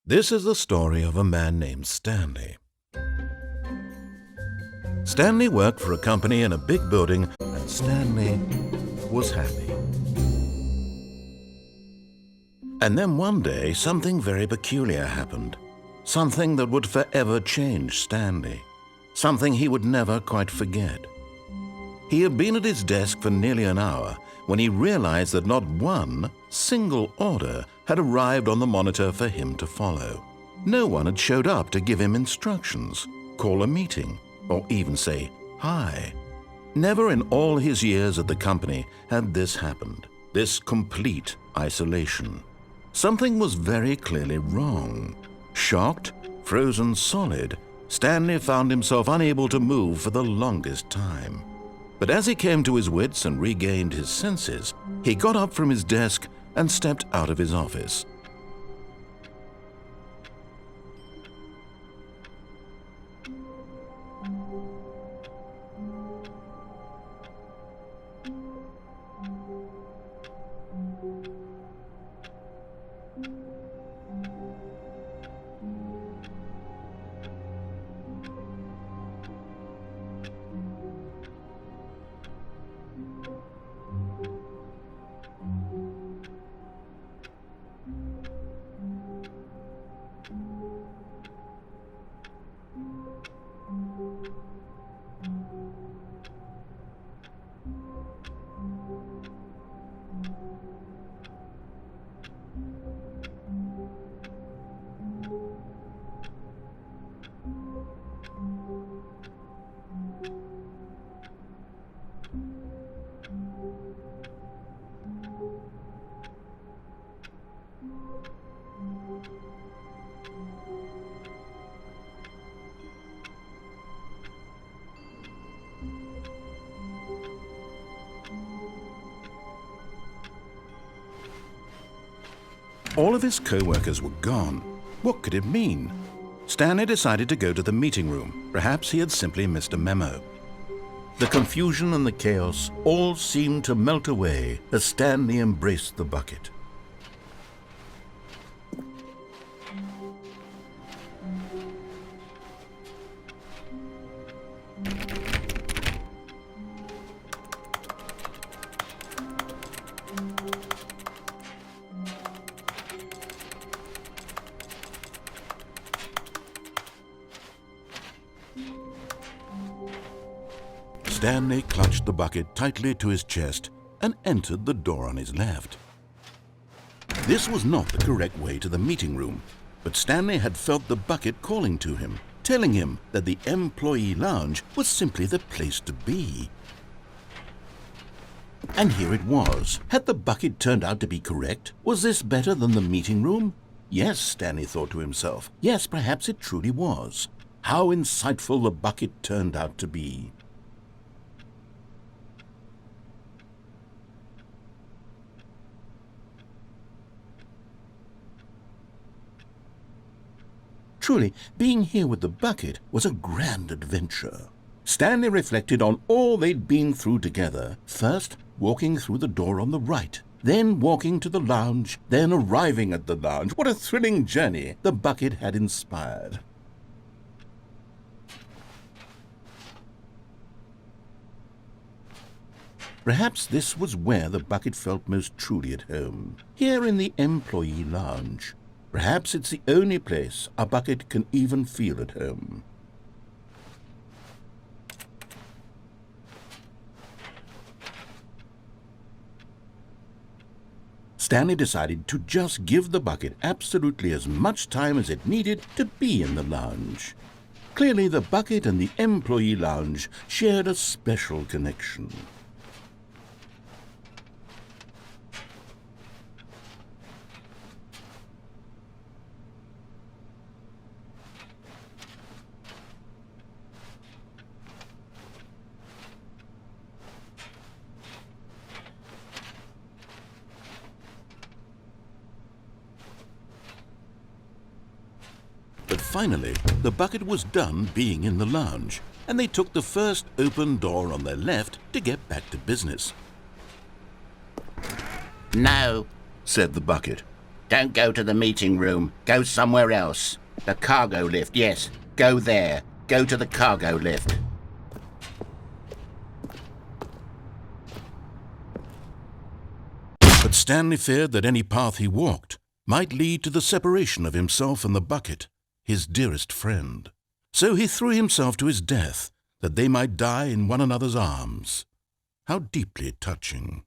This is the story of a man named Stanley. Stanley worked for a company in a big building, and Stanley was happy. And then one day, something very peculiar happened. Something that would forever change Stanley. Something he would never quite forget. He had been at his desk for nearly an hour when he realized that not one single order had arrived on the monitor for him to follow. No one had showed up to give him instructions, call a meeting, or even say hi. Never in all his years at the company had this happened, this complete isolation. Something was very clearly wrong. Shocked, frozen solid, Stanley found himself unable to move for the longest time. But as he came to his wits and regained his senses, he got up from his desk and stepped out of his office. All of his co-workers were gone. What could it mean? Stanley decided to go to the meeting room. Perhaps he had simply missed a memo. The confusion and the chaos all seemed to melt away as Stanley embraced the bucket. Stanley clutched the bucket tightly to his chest and entered the door on his left. This was not the correct way to the meeting room, but Stanley had felt the bucket calling to him, telling him that the employee lounge was simply the place to be. And here it was. Had the bucket turned out to be correct? Was this better than the meeting room? Yes, Stanley thought to himself. Yes, perhaps it truly was. How insightful the bucket turned out to be. Truly, being here with the bucket was a grand adventure. Stanley reflected on all they'd been through together. First, walking through the door on the right, then walking to the lounge, then arriving at the lounge. What a thrilling journey the bucket had inspired. Perhaps this was where the bucket felt most truly at home, here in the employee lounge. Perhaps it's the only place a bucket can even feel at home. Stanley decided to just give the bucket absolutely as much time as it needed to be in the lounge. Clearly, the bucket and the employee lounge shared a special connection. But finally, the bucket was done being in the lounge, and they took the first open door on their left to get back to business. No, said the bucket. Don't go to the meeting room. Go somewhere else. The cargo lift, yes. Go there. Go to the cargo lift. But Stanley feared that any path he walked might lead to the separation of himself and the bucket, his dearest friend. So he threw himself to his death, that they might die in one another's arms. How deeply touching.